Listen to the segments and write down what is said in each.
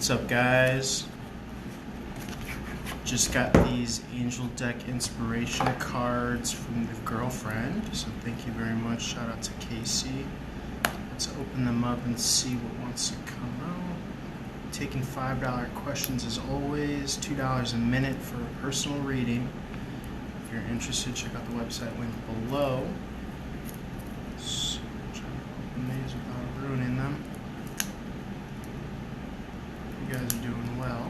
What's up, guys? Just got these Angel Deck inspiration cards from the girlfriend, so thank you very much. Shout out to Casey. Let's open them up and see what wants to come out. Taking $5 questions as always, $2 a minute for a personal reading. If you're interested, check out the website link below. So, trying to open these without ruining them. You guys are doing well.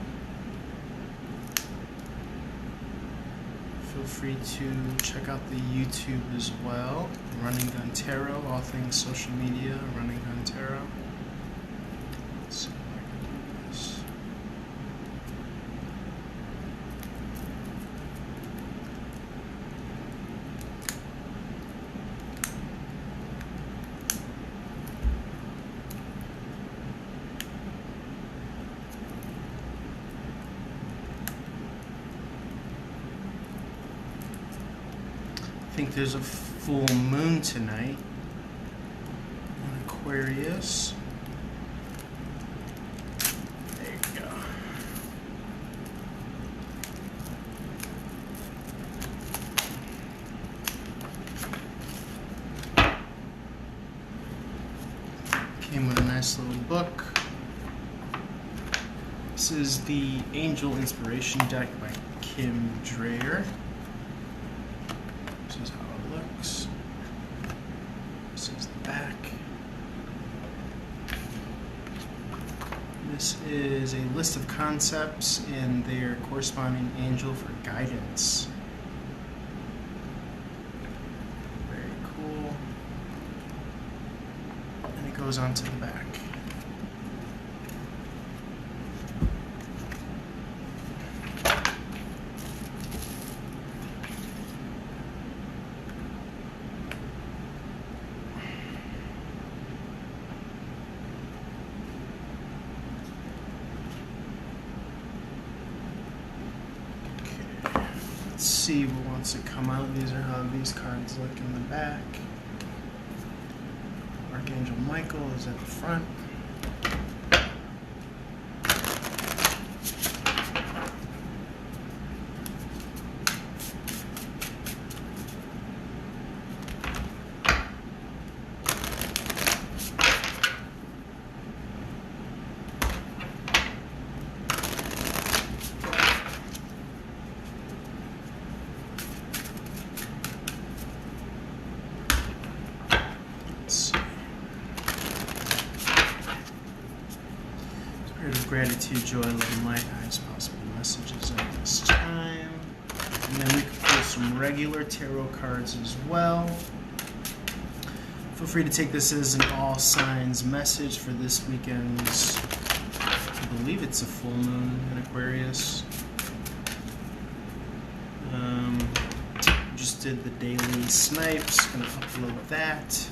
Feel free to check out the YouTube as well. Running Gun Tarot, all things social media, Running Gun Tarot. Let's see if I can do this. I think there's a full moon tonight in Aquarius. There you go. Came with a nice little book. This is the Angel Inspiration Deck by Kim Dreyer. This is how it looks. This is the back. This is a list of concepts and their corresponding angel for guidance. Very cool. And it goes on to the back. Let's see what wants to come out. These are how these cards look in the back. Archangel Michael is at the front. Spirit of gratitude, joy, love, and light, highest possible messages at this time. And then we can pull some regular tarot cards as well. Feel free to take this as an all signs message for this weekend's, I believe it's a full moon in Aquarius. Just did the daily snipes, gonna upload that.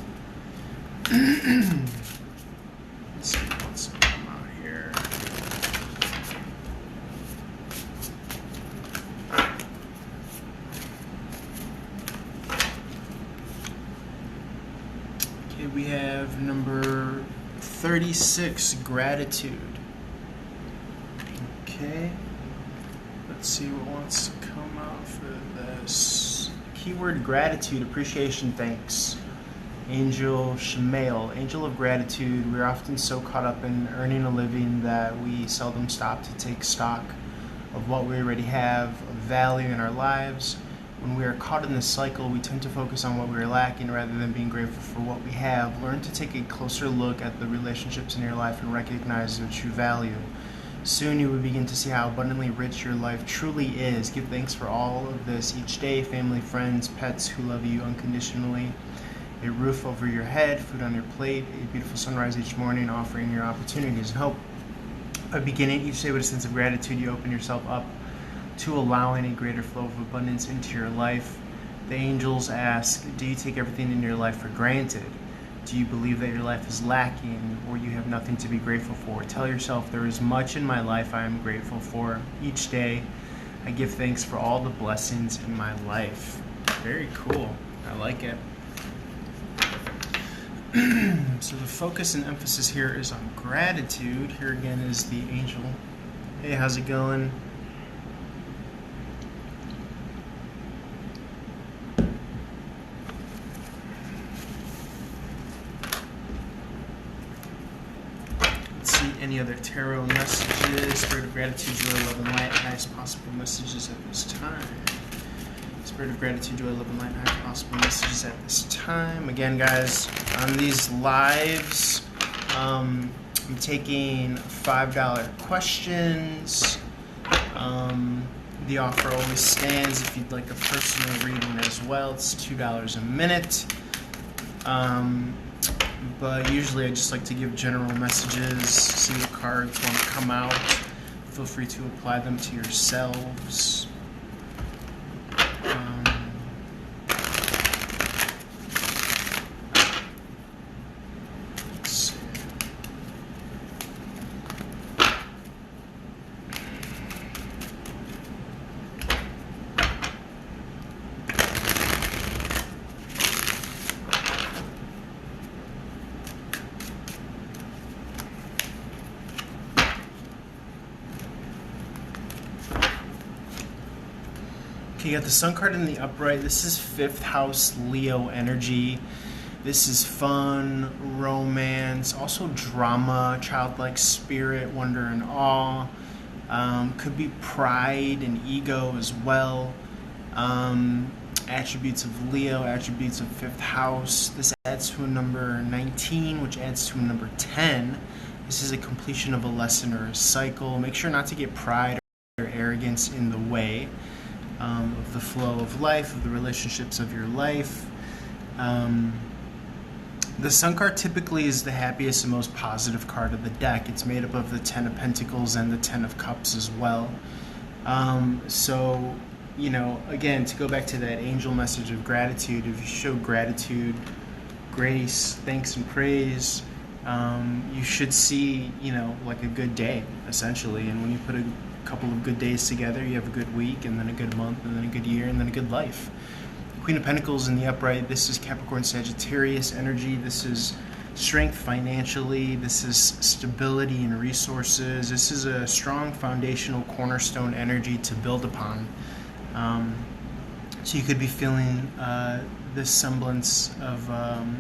Let's see what's going to come out here. Okay, we have number 36, gratitude. Okay, let's see what wants to come out for this. Keyword gratitude, appreciation, thanks. Angel Shemael, angel of gratitude. We're often so caught up in earning a living that we seldom stop to take stock of what we already have of value in our lives. When we are caught in this cycle, we tend to focus on what we are lacking rather than being grateful for what we have. Learn to take a closer look at the relationships in your life and recognize their true value. Soon you will begin to see how abundantly rich your life truly is. Give thanks for all of this each day. Family, friends, pets who love you unconditionally. A roof over your head, food on your plate, a beautiful sunrise each morning, offering your opportunities and hope. By beginning each day with a sense of gratitude, you open yourself up to allowing a greater flow of abundance into your life. The angels ask, do you take everything in your life for granted? Do you believe that your life is lacking or you have nothing to be grateful for? Tell yourself, there is much in my life I am grateful for. Each day, I give thanks for all the blessings in my life. Very cool. I like it. So the focus and emphasis here is on gratitude. Here again is the angel. Hey, how's it going? Any other tarot messages? Spirit of gratitude, joy, love, and light. Highest possible messages at this time. Spirit of gratitude, joy, love, and light. Highest possible messages at this time. Again, guys, on these lives, I'm taking $5 questions. The offer always stands if you'd like a personal reading as well. It's $2 a minute. But usually I just like to give general messages, see what cards want to come out. Feel free to apply them to yourselves. Let's see. Okay, you got the Sun card in the upright. This is 5th house Leo energy. This is fun, romance, also drama, childlike spirit, wonder and awe. Could be pride and ego as well. Attributes of Leo, attributes of 5th house. This adds to a number 19, which adds to a number 10. This is a completion of a lesson or a cycle. Make sure not to get pride or arrogance in the way of the flow of life, of the relationships of your life. The Sun card typically is the happiest and most positive card of the deck. It's made up of the 10 of Pentacles and the 10 of Cups as well. So, you know, again, to go back to that angel message of gratitude, if you show gratitude, grace, thanks, and praise, you should see, you know, like a good day, essentially. And when you put a couple of good days together, you have a good week, and then a good month, and then a good year, and then a good life. Queen of Pentacles in the upright. This is Capricorn Sagittarius energy. This is strength financially. This is stability and resources. This is a strong foundational cornerstone energy to build upon. So you could be feeling this semblance of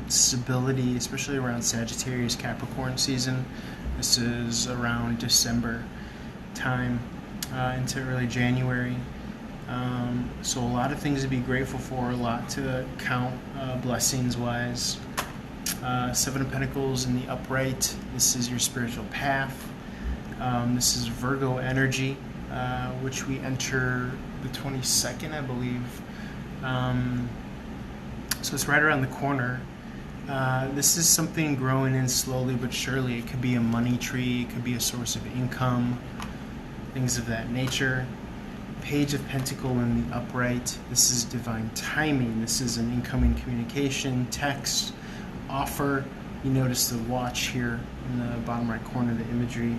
stability, especially around Sagittarius Capricorn season. This is around December time into early January. So a lot of things to be grateful for, a lot to count blessings wise. 7 of Pentacles in the upright. This is your spiritual path. This is Virgo energy, which we enter the 22nd, I believe. So it's right around the corner. This is something growing in slowly but surely. It could be a money tree, it could be a source of income, things of that nature. Page of Pentacle in the upright. This is divine timing. This is an incoming communication, text, offer. You notice the watch here in the bottom right corner, the imagery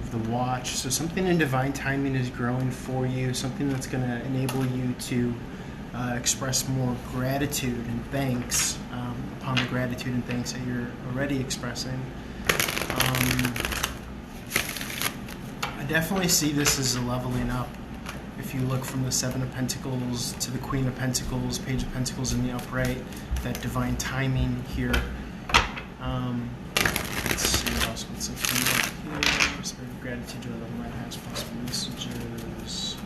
of the watch. So something in divine timing is growing for you, something that's going to enable you to express more gratitude and thanks upon the gratitude and thanks that you're already expressing. I definitely see this as a leveling up. If you look from the 7 of Pentacles to the Queen of Pentacles, Page of Pentacles in the upright, that divine timing here. Let's see what else. What's up here? Spirit of gratitude, joy, love, and light, highest possible messages.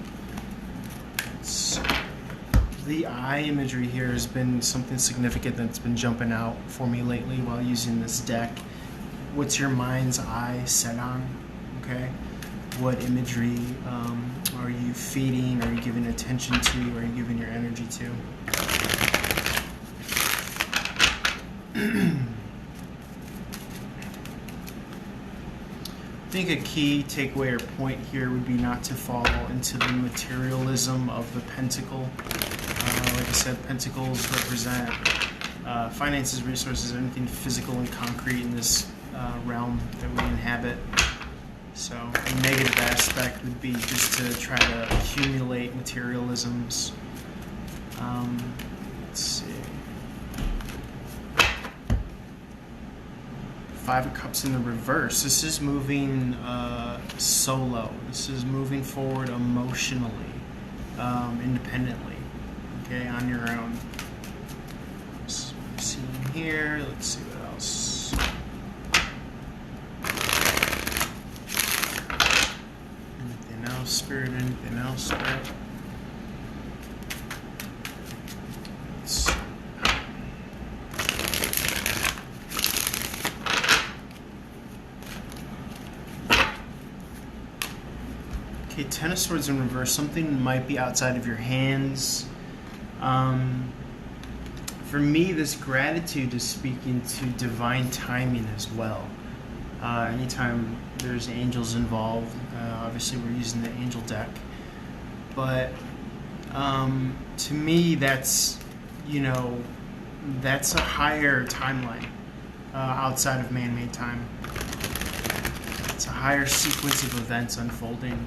The eye imagery here has been something significant that's been jumping out for me lately while using this deck. What's your mind's eye set on? Okay. What imagery are you feeding? Are you giving attention to? Are you giving your energy to? I think a key takeaway or point here would be not to fall into the materialism of the pentacle. Like I said, pentacles represent finances, resources, anything physical and concrete in this realm that we inhabit. So a negative aspect would be just to try to accumulate materialisms. Let's see. Five of Cups in the reverse. This is moving solo. This is moving forward emotionally, independently, okay, on your own. So, see here. Let's see what else. Anything else, Spirit? Anything else, Spirit? Okay, Ten of Swords in reverse. Something might be outside of your hands. For me, this gratitude is speaking to divine timing as well. Anytime there's angels involved, obviously we're using the angel deck. But to me, that's, that's a higher timeline outside of man-made time. It's a higher sequence of events unfolding.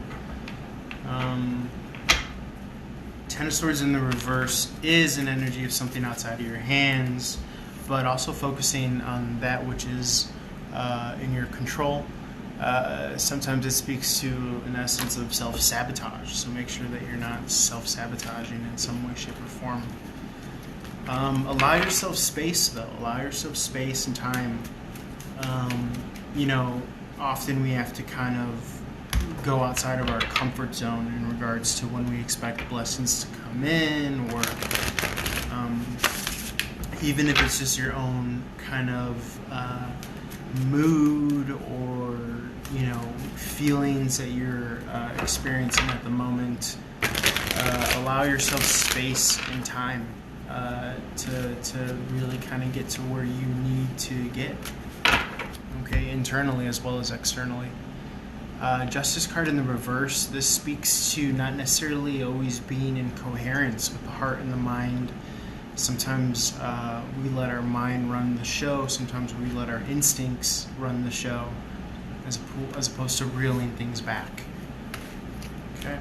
Ten of Swords in the reverse is an energy of something outside of your hands, but also focusing on that which is in your control. Sometimes it speaks to an essence of self-sabotage, so make sure that you're not self-sabotaging in some way, shape, or form. Allow yourself space, though. Allow yourself space and time. Often we have to kind of go outside of our comfort zone in regards to when we expect blessings to come in, or even if it's just your own kind of mood or feelings that you're experiencing at the moment. Allow yourself space and time to really kind of get to where you need to get, okay, internally as well as externally. Justice card in the reverse. This speaks to not necessarily always being in coherence with the heart and the mind. Sometimes we let our mind run the show. Sometimes we let our instincts run the show, as opposed to reeling things back. Okay.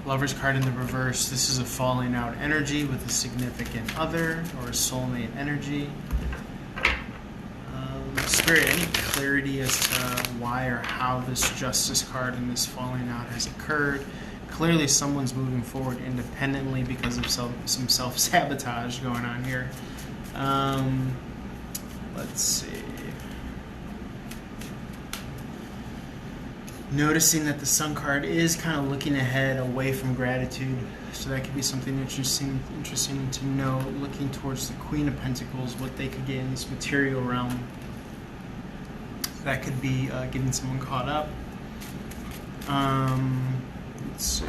Lover's card in the reverse. This is a falling out energy with a significant other or a soulmate energy. Spirit, any clarity as to why or how this Justice card and this falling out has occurred? Clearly someone's moving forward independently because of some self-sabotage going on here. Let's see. Noticing that the Sun card is kind of looking ahead away from gratitude, so that could be something interesting to know. Looking towards the Queen of Pentacles, what they could get in this material realm. That could be getting someone caught up. Let's see.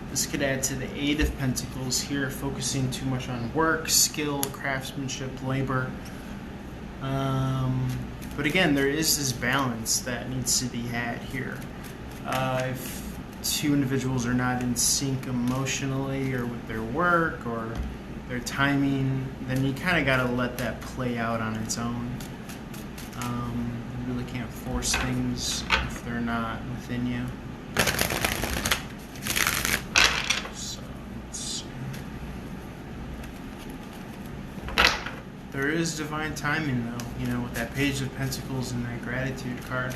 This could add to the Eight of Pentacles here, focusing too much on work, skill, craftsmanship, labor. But again, there is this balance that needs to be had here. If two individuals are not in sync emotionally or with their work or their timing, then you kind of got to let that play out on its own. You really can't force things if they're not within you. So, let's see. There is divine timing, though, with that Page of Pentacles and that Gratitude card.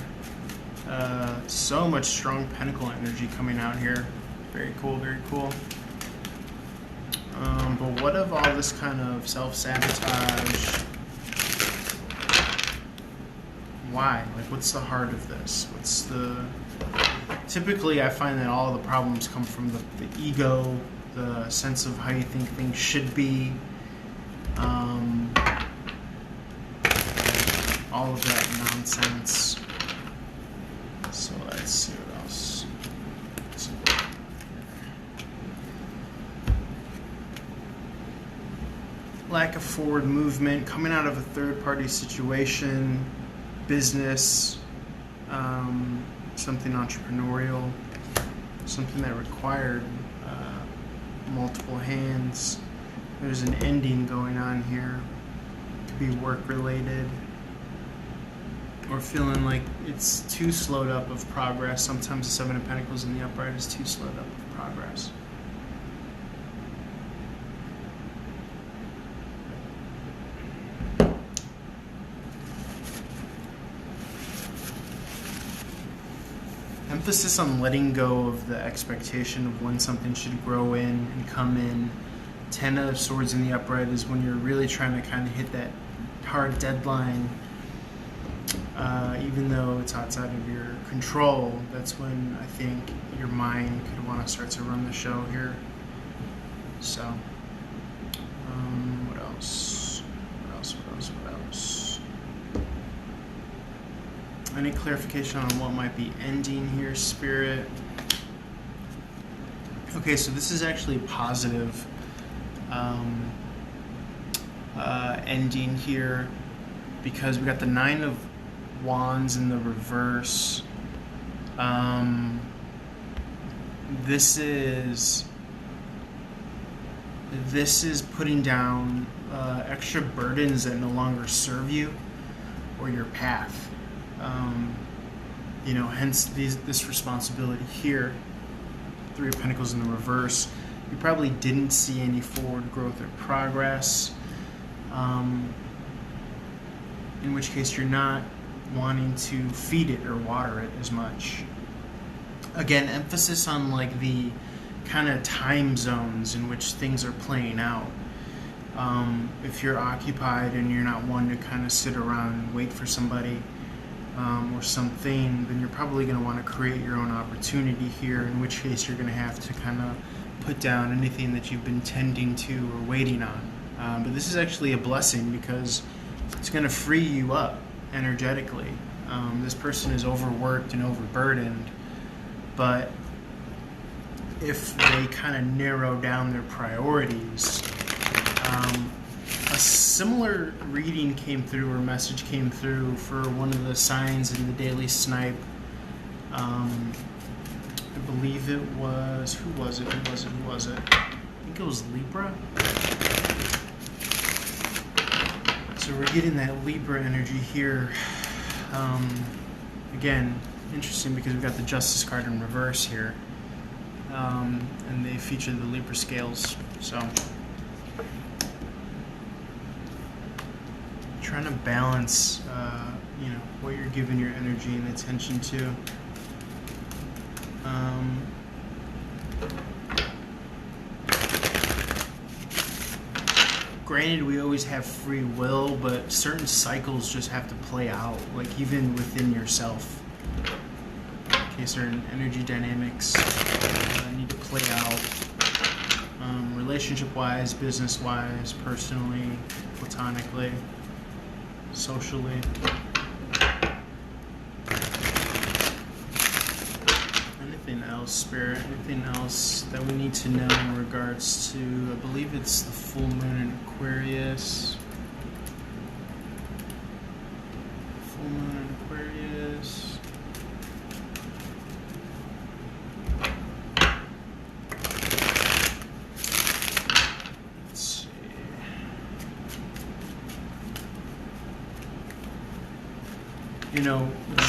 So much strong pentacle energy coming out here. Very cool, very cool. But what of all this kind of self-sabotage? Why? Like, what's the heart of this? Typically I find that all the problems come from the ego, the sense of how you think things should be, all of that nonsense. So let's see what else. Lack of forward movement, coming out of a third-party situation, business, something entrepreneurial, something that required multiple hands. There's an ending going on here. Could be work-related. or feeling like it's too slowed up of progress. Sometimes the Seven of Pentacles in the upright is too slowed up of progress. Emphasis on letting go of the expectation of when something should grow in and come in. Ten of Swords in the upright is when you're really trying to kind of hit that hard deadline, even though it's outside of your control. That's when I think your mind could want to start to run the show here. So, what else? What else? Any clarification on what might be ending here, Spirit? Okay, so this is actually positive. Ending here, because we got the Nine of Wands in the reverse. This is putting down extra burdens that no longer serve you or your path. Hence this responsibility here. Three of Pentacles in the reverse. You probably didn't see any forward growth or progress, in which case you're not wanting to feed it or water it as much. Again, emphasis on like the kind of time zones in which things are playing out. If you're occupied and you're not one to kind of sit around and wait for somebody or something, then you're probably going to want to create your own opportunity here, in which case you're going to have to kind of put down anything that you've been tending to or waiting on. But this is actually a blessing because it's going to free you up energetically. This person is overworked and overburdened, but if they kind of narrow down their priorities, a similar reading came through, or message came through for one of the signs in the Daily Snipe. I believe it was, who was it? I think it was Libra. So we're getting that Libra energy here. Again, interesting because we've got the Justice card in reverse here. And they feature the Libra scales. So trying to balance, what you're giving your energy and attention to. Granted, we always have free will, but certain cycles just have to play out, like even within yourself. Okay, certain energy dynamics need to play out, relationship-wise, business-wise, personally, platonically, socially. Anything else, Spirit? Anything else that we need to know in regards to, I believe it's the full moon in Aquarius. Full moon in Aquarius. Let's see.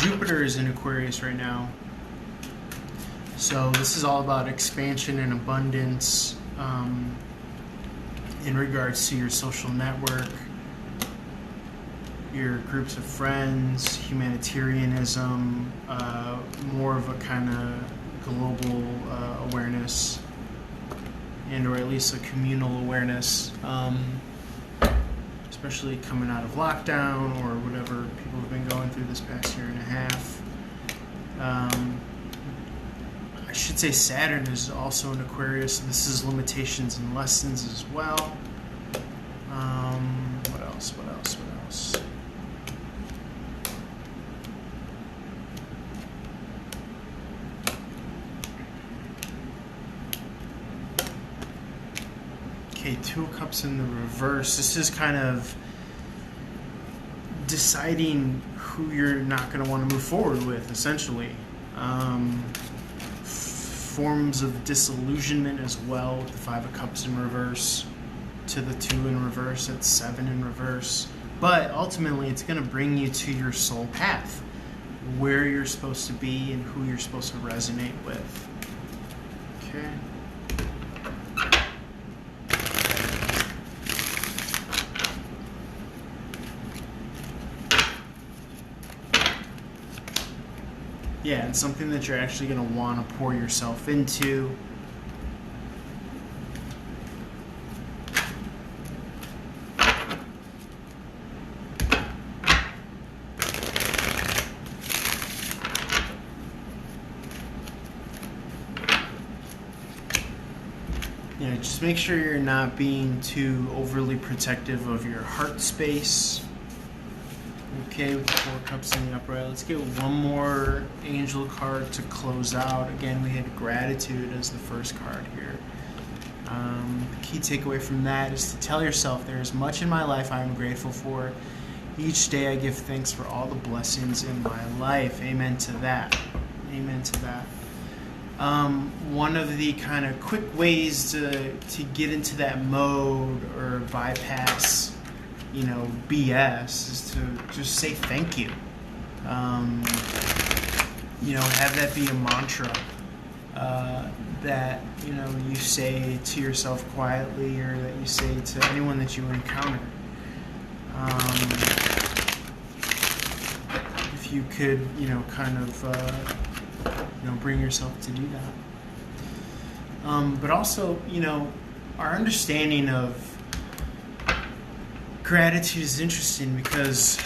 Jupiter is in Aquarius right now. So this is all about expansion and abundance in regards to your social network, your groups of friends, humanitarianism, more of a kind of global awareness, and or at least a communal awareness, especially coming out of lockdown or whatever people have been going through this past year and a half. I should say Saturn is also in Aquarius, so this is limitations and lessons as well. What else? Okay, Two of Cups in the reverse. This is kind of deciding who you're not going to want to move forward with, essentially. Forms of disillusionment as well, with the Five of Cups in reverse to the Two in reverse, that's Seven in reverse. But ultimately, it's going to bring you to your soul path, where you're supposed to be and who you're supposed to resonate with. Okay. Yeah, and something that you're actually going to want to pour yourself into. Just make sure you're not being too overly protective of your heart space. Okay, with the 4 cups in the upright. Let's get one more angel card to close out. Again, we had gratitude as the first card here. The key takeaway from that is to tell yourself, there is much in my life I am grateful for. Each day I give thanks for all the blessings in my life. Amen to that. Amen to that. One of the kind of quick ways to get into that mode or bypass, BS is to just say thank you. Have that be a mantra that, you say to yourself quietly, or that you say to anyone that you encounter. If you could, bring yourself to do that. But also, our understanding of gratitude is interesting, because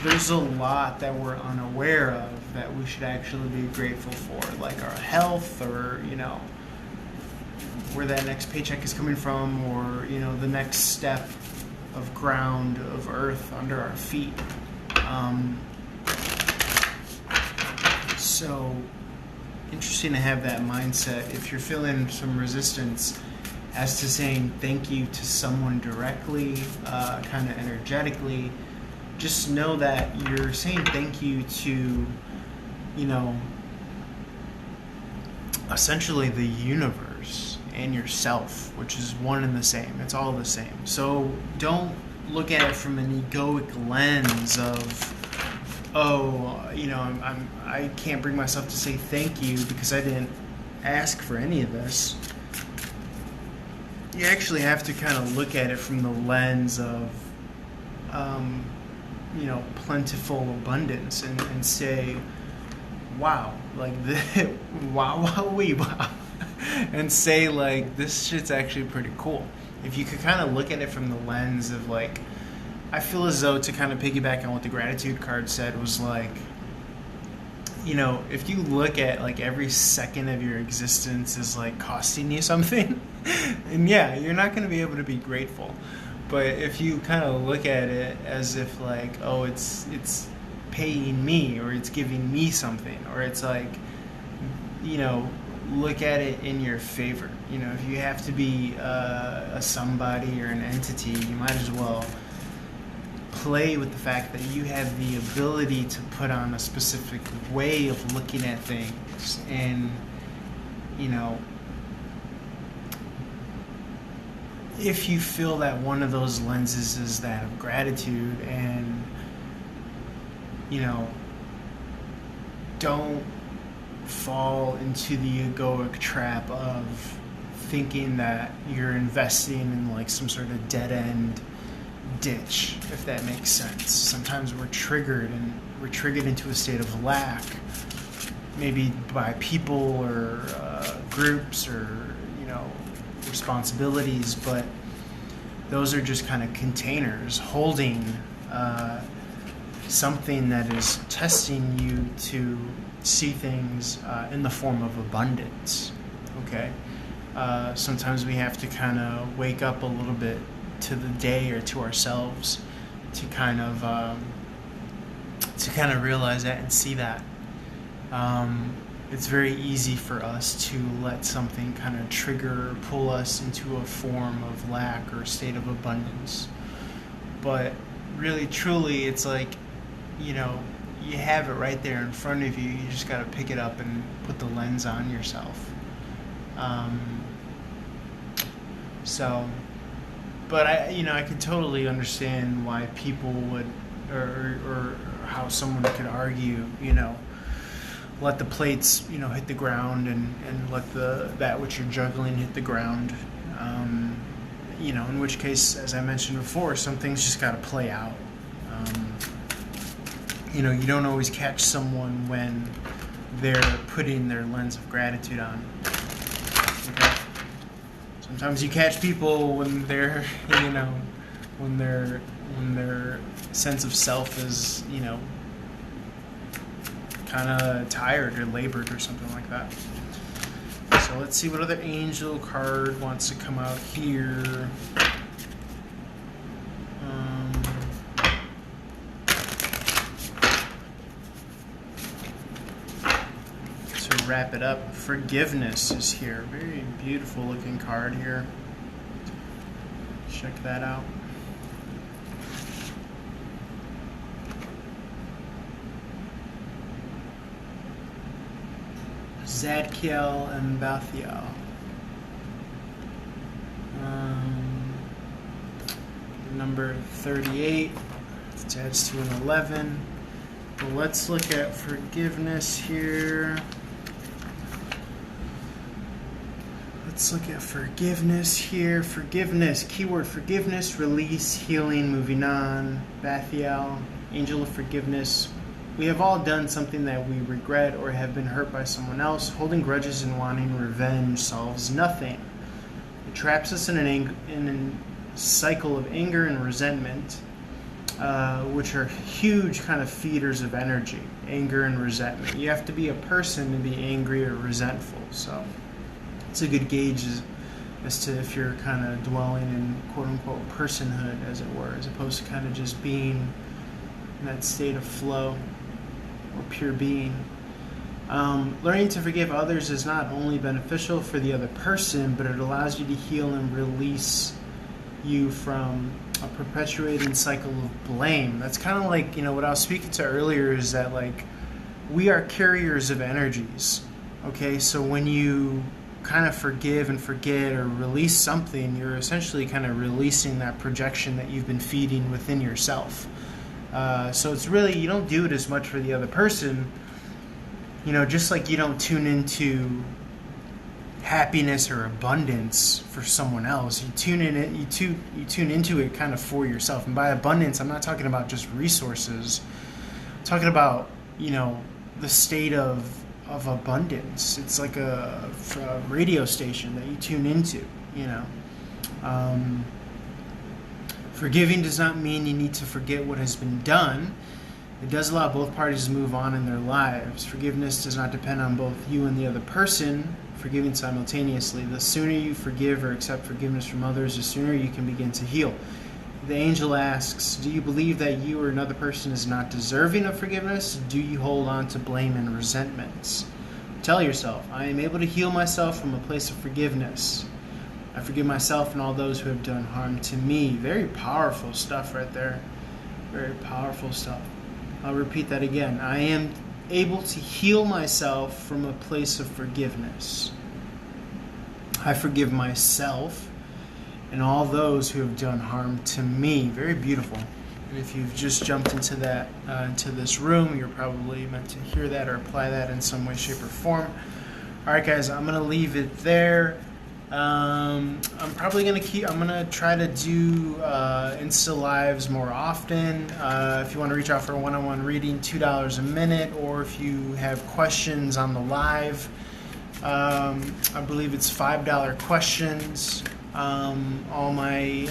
there's a lot that we're unaware of that we should actually be grateful for, like our health, or, where that next paycheck is coming from, or, the next step of ground, of earth under our feet. So interesting to have that mindset. If you're feeling some resistance as to saying thank you to someone directly, kind of energetically, just know that you're saying thank you to, essentially the universe and yourself, which is one and the same. It's all the same. So don't look at it from an egoic lens of, I can't bring myself to say thank you because I didn't ask for any of this. You actually have to kind of look at it from the lens of, plentiful abundance, and say, wow, like this, wow, and say, like, this shit's actually pretty cool. If you could kind of look at it from the lens of, like, I feel as though, to kind of piggyback on what the gratitude card said, was like, if you look at, like, every second of your existence is, like, costing you something, and yeah, you're not going to be able to be grateful. But if you kind of look at it as if, like, oh, it's paying me, or it's giving me something, or it's like, look at it in your favor. If you have to be a somebody or an entity, you might as well play with the fact that you have the ability to put on a specific way of looking at things. And, if you feel that one of those lenses is that of gratitude, and, don't fall into the egoic trap of thinking that you're investing in, like, some sort of dead end ditch, if that makes sense. Sometimes we're triggered into a state of lack, maybe by people or groups or responsibilities, but those are just kind of containers holding something that is testing you to see things in the form of abundance. Okay, sometimes we have to kind of wake up a little bit to the day, or to ourselves, to kind of realize that and see that. It's very easy for us to let something kind of trigger or pull us into a form of lack or a state of abundance. But really, truly, it's like, you have it right there in front of you. You just got to pick it up and put the lens on yourself. So but I can totally understand why people would, or how someone could argue, let the plates, hit the ground, and let that which you're juggling hit the ground. In which case, as I mentioned before, some things just got to play out. You don't always catch someone when they're putting their lens of gratitude on. Okay? Sometimes you catch people when they're, when their sense of self is, kind of tired or labored or something like that. So let's see what other angel card wants to come out here. To wrap it up, forgiveness is here. Very beautiful looking card here. Check that out. Zadkiel and Bathiel. Number 38. It adds to an 11. But let's look at forgiveness here. Forgiveness. Keyword forgiveness, release, healing, moving on. Bathiel, angel of forgiveness. We have all done something that we regret or have been hurt by someone else. Holding grudges and wanting revenge solves nothing. It traps us in a cycle of anger and resentment, which are huge kind of feeders of energy. Anger and resentment. You have to be a person to be angry or resentful. So it's a good gauge as to if you're kind of dwelling in quote-unquote personhood, as it were, as opposed to kind of just being in that state of flow or pure being. Learning to forgive others is not only beneficial for the other person, but it allows you to heal and release you from a perpetuating cycle of blame. That's kind of like, what I was speaking to earlier is that, like, we are carriers of energies. Okay, so when you kind of forgive and forget or release something, you're essentially kind of releasing that projection that you've been feeding within yourself. So it's really, you don't do it as much for the other person, just like you don't tune into happiness or abundance for someone else. You tune into it kind of for yourself. And by abundance, I'm not talking about just resources. I'm talking about, the state of abundance. It's like a radio station that you tune into, Forgiving does not mean you need to forget what has been done. It does allow both parties to move on in their lives. Forgiveness does not depend on both you and the other person forgiving simultaneously. The sooner you forgive or accept forgiveness from others, the sooner you can begin to heal. The angel asks, do you believe that you or another person is not deserving of forgiveness? Do you hold on to blame and resentments? Tell yourself, I am able to heal myself from a place of forgiveness. I forgive myself and all those who have done harm to me. Very powerful stuff right there. Very powerful stuff. I'll repeat that again. I am able to heal myself from a place of forgiveness. I forgive myself and all those who have done harm to me. Very beautiful. And if you've just jumped into that, into this room, you're probably meant to hear that or apply that in some way, shape, or form. All right, guys, I'm going to leave it there. I'm going to try to do Insta Lives more often. If you want to reach out for a one-on-one reading, $2 a minute, or if you have questions on the live, I believe it's $5 questions. All my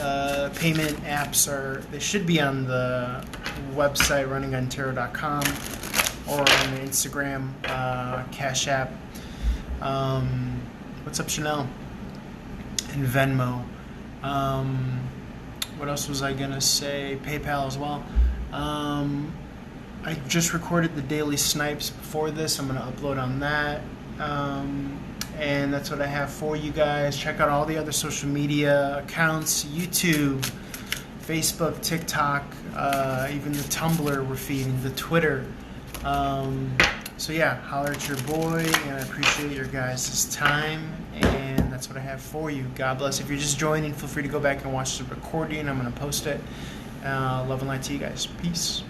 payment apps they should be on the website, runninguntarot.com, or on the Instagram, Cash App. What's up, Chanel? And Venmo. What else was I gonna say? PayPal as well. I just recorded the daily snipes before this. I'm gonna upload on that. And that's what I have for you guys. Check out all the other social media accounts, YouTube, Facebook, TikTok, even the Tumblr we're feeding, the Twitter. So yeah, holler at your boy, and I appreciate your guys' time, and that's what I have for you. God bless. If you're just joining, feel free to go back and watch the recording. I'm going to post it. Love and light to you guys. Peace.